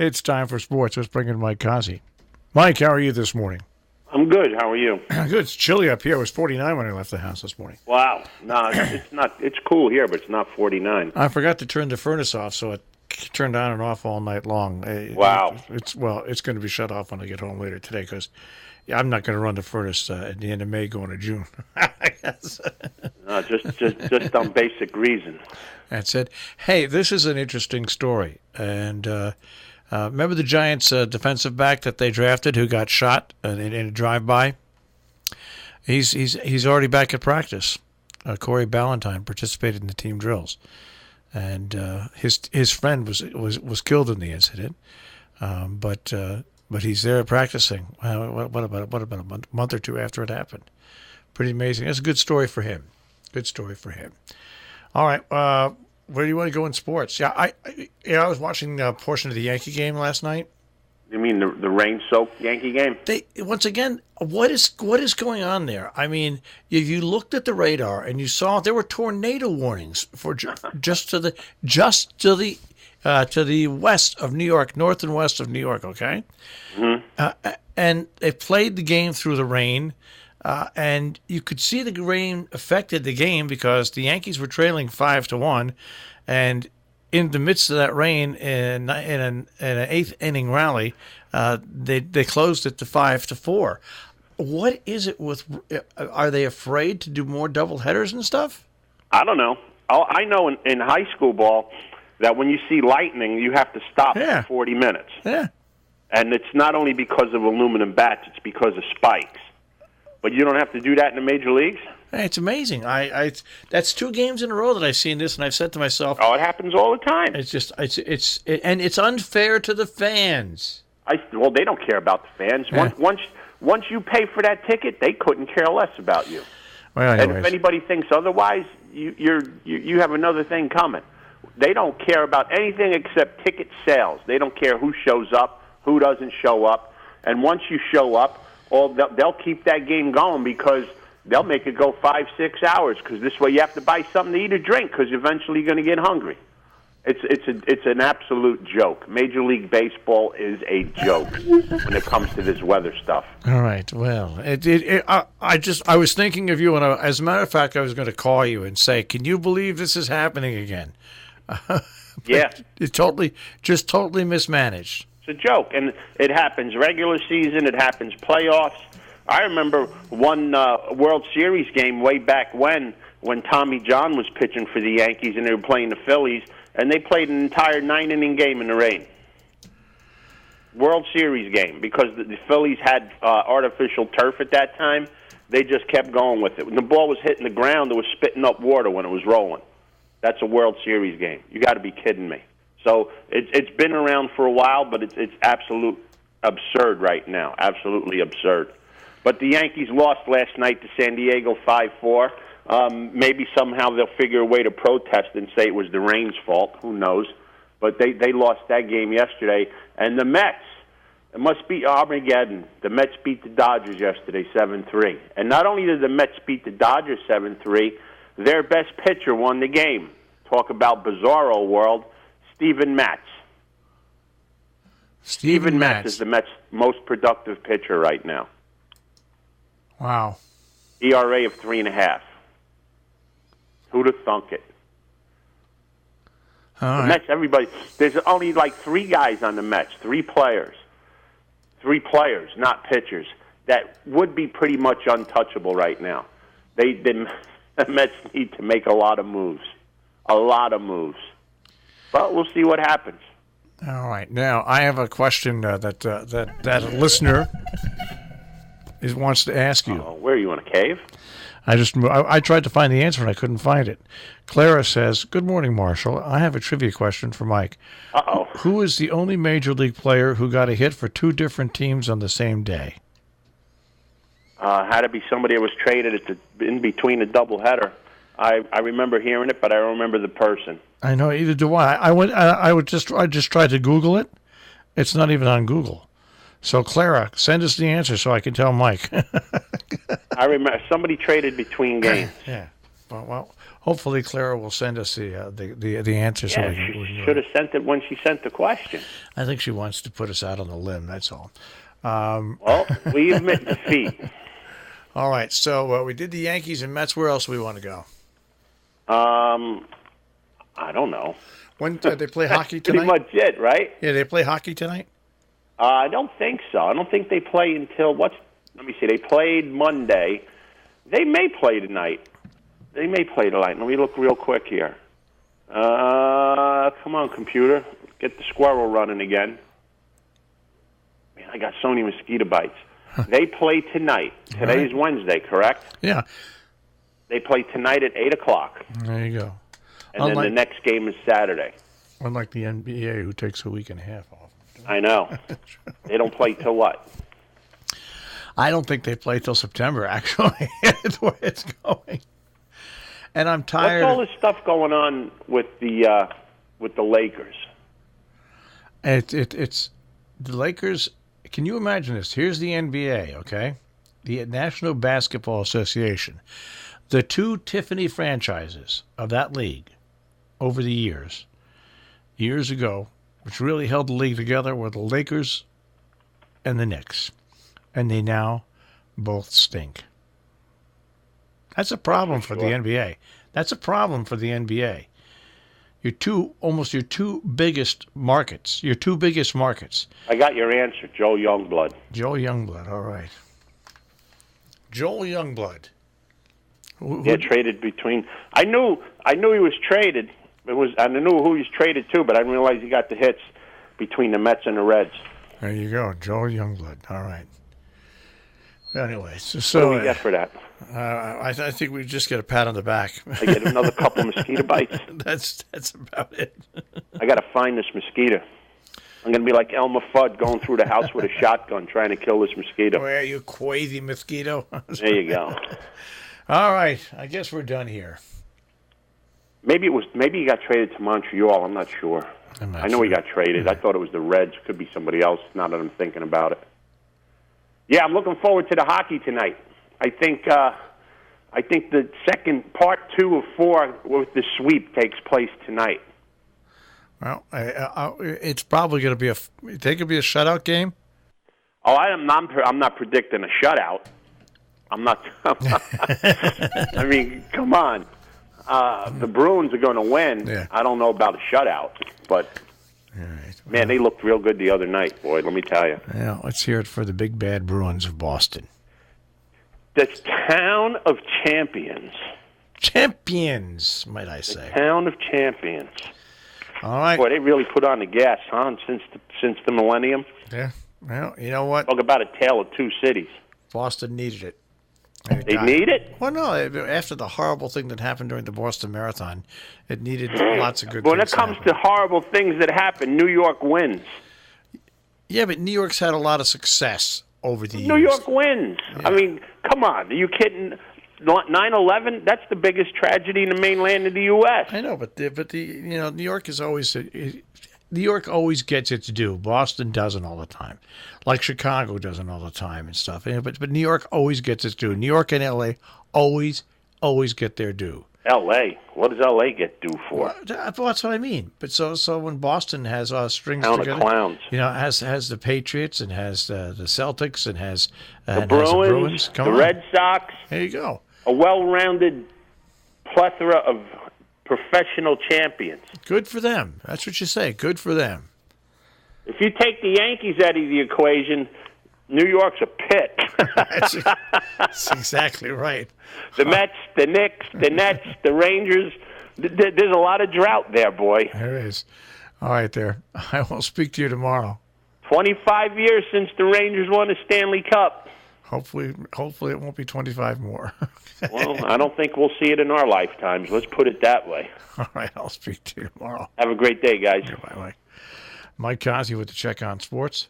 It's time for sports. Let's bring in Mike Cozzi. Mike, how are you this morning? I'm good. How are you? Good. It's chilly up here. It was 49 when I left the house this morning. Wow. No, it's not. It's cool here, but it's not 49. I forgot to turn the furnace off, so it turned on and off all night long. Wow. It's going to be shut off when I get home later today because I'm not going to run the furnace at the end of May going to June. No, just on basic reason. That's it. Hey, this is an interesting story. And remember the Giants defensive back that they drafted who got shot in a drive-by? He's already back at practice. Corey Ballantyne participated in the team drills. And his friend was killed in the incident. But he's there practicing. What about a month or two after it happened? Pretty amazing. That's a good story for him. Good story for him. All right. Where do you want to go in sports? Yeah, I was watching a portion of the Yankee game last night. You mean the rain-soaked Yankee game? Once again, what is going on there? I mean, if you looked at the radar and you saw there were tornado warnings for just to the west of New York, north and west of New York. Okay, and they played the game through the rain, and you could see the rain affected the game because the Yankees were trailing 5-1, and in the midst of that rain, in an eighth inning rally, they closed it to 5-4. What is it with? Are they afraid to do more doubleheaders and stuff? I don't know. I know in high school ball that when you see lightning, you have to stop for 40 minutes. Yeah. And it's not only because of aluminum bats; it's because of spikes. But you don't have to do that in the major leagues. Hey, it's amazing. That's 2 games in a row that I've seen this, and I've said to myself, "Oh, it happens all the time." It's just and it's unfair to the fans. Well, they don't care about the fans. Yeah. Once you pay for that ticket, they couldn't care less about you. Well, and if anybody thinks otherwise, you have another thing coming. They don't care about anything except ticket sales. They don't care who shows up, who doesn't show up, and once you show up, they'll keep that game going because they'll make it go 5-6 hours because this way you have to buy something to eat or drink because eventually you're going to get hungry. It's an absolute joke. Major League Baseball is a joke when it comes to this weather stuff. All right. Well, I was thinking of you, and as a matter of fact, I was going to call you and say, "Can you believe this is happening again?" Yeah, it's totally mismanaged. It's a joke, and it happens regular season. It happens playoffs. I remember one World Series game way back when Tommy John was pitching for the Yankees and they were playing the Phillies, and they played an entire 9-inning game in the rain. World Series game, because the Phillies had artificial turf at that time. They just kept going with it. When the ball was hitting the ground, it was spitting up water when it was rolling. That's a World Series game. You got to be kidding me. So it's been around for a while, but it's absolute absurd right now. Absolutely absurd. But the Yankees lost last night to San Diego 5-4. Maybe somehow they'll figure a way to protest and say it was the rain's fault. Who knows? But they lost that game yesterday. And the Mets, it must be Armageddon. The Mets beat the Dodgers yesterday 7-3. And not only did the Mets beat the Dodgers 7-3, their best pitcher won the game. Talk about bizarro world. Steven Matz. Steven Matz is the Mets' most productive pitcher right now. Wow. ERA of 3.5. Who'd have thunk it? The Mets, everybody. There's only like 3 guys on the Mets, 3 players. 3 players, not pitchers, that would be pretty much untouchable right now. The Mets need to make a lot of moves. A lot of moves. But we'll see what happens. All right. Now, I have a question that a listener wants to ask you. Where are you, in a cave? I tried to find the answer and I couldn't find it. Clara says, "Good morning, Marshall. I have a trivia question for Mike. Uh-oh. Who is the only major league player who got a hit for 2 different teams on the same day?" Had to be somebody that was traded in between a doubleheader. I remember hearing it, but I don't remember the person. I know, either do I. I just tried to Google it. It's not even on Google. So, Clara, send us the answer so I can tell Mike. I remember somebody traded between games. Yeah. Well, hopefully Clara will send us the answer. Yeah, so we she should have sent it when she sent the question. I think she wants to put us out on the limb. That's all. Well, we admit defeat. All right. So we did the Yankees and Mets. Where else do we want to go? I don't know. When they play hockey tonight? Pretty much it, right? Yeah, they play hockey tonight? I don't think so. I don't think they play until let me see. They played Monday. They may play tonight. Let me look real quick here. Come on, computer. Get the squirrel running again. Man, I got so many mosquito bites. They play tonight. Today is Wednesday, correct? Yeah. They play tonight at 8 o'clock. There you go. And then the next game is Saturday. Unlike the NBA, who takes a week and a half off. I know. They don't play till what? I don't think they play till September, actually. That's where it's going. And I'm tired. What's all this stuff going on with the Lakers? It's the Lakers. Can you imagine this? Here's the NBA, okay? The National Basketball Association. The two Tiffany franchises of that league over the years ago, which really held the league together, were the Lakers and the Knicks. And they now both stink. That's a problem for the NBA. That's a problem for the NBA. Your two biggest markets. I got your answer, Joe Youngblood. Joe Youngblood, all right. Joel Youngblood. Traded between. I knew he was traded. I knew who he was traded to, but I didn't realize he got the hits between the Mets and the Reds. There you go, Joel Youngblood. All right. Anyway, so what do we get for that? I think we just get a pat on the back. I get another couple of mosquito bites. That's about it. I got to find this mosquito. I'm going to be like Elmer Fudd going through the house with a shotgun trying to kill this mosquito. Where you quazy mosquito? There you go. All right, I guess we're done here. Maybe he got traded to Montreal. I'm not sure. I know he got traded. I thought it was the Reds. Could be somebody else. Now that I'm thinking about it. Yeah, I'm looking forward to the hockey tonight. I think the second part 2 of 4 with the sweep takes place tonight. Well, it's probably going to be a shutout game. Oh, I'm not predicting a shutout. I'm not. I mean, come on. The Bruins are going to win. Yeah. I don't know about a shutout, but man, they looked real good the other night, boy. Let me tell you. Yeah, let's hear it for the big bad Bruins of Boston. The town of champions. Champions, might I say? The town of champions. All right. Boy, they really put on the gas, huh? Since the millennium. Yeah. Well, you know what? Talk about a tale of two cities. Boston needed it. They need it? Well, no. After the horrible thing that happened during the Boston Marathon, it needed lots of good things. When it comes to horrible things that happen, New York wins. Yeah, but New York's had a lot of success over the years. New York wins. Yeah. I mean, come on. Are you kidding? 9/11, that's the biggest tragedy in the mainland of the U.S. I know, but New York is always New York always gets its due. Boston doesn't all the time, like Chicago doesn't all the time and stuff. But New York always gets its due. New York and L.A. always get their due. L.A. What does L.A. get due for? Well, that's what I mean. But so when Boston has strings town together, of clowns. Has the Patriots and has the Celtics and has the Bruins, the Red Sox. There you go. A well-rounded plethora of professional champions. Good for them. That's what you say. Good for them. If you take the Yankees out of the equation, New York's a pit. That's exactly right. The Mets, the Knicks, the Nets, the Rangers. There's a lot of drought there, boy. There is. All right, there. I will speak to you tomorrow. 25 years since the Rangers won a Stanley Cup. Hopefully it won't be 25 more. Well, I don't think we'll see it in our lifetimes. Let's put it that way. All right, I'll speak to you tomorrow. Have a great day, guys. Bye-bye. Mike Cozzi with the Check on Sports.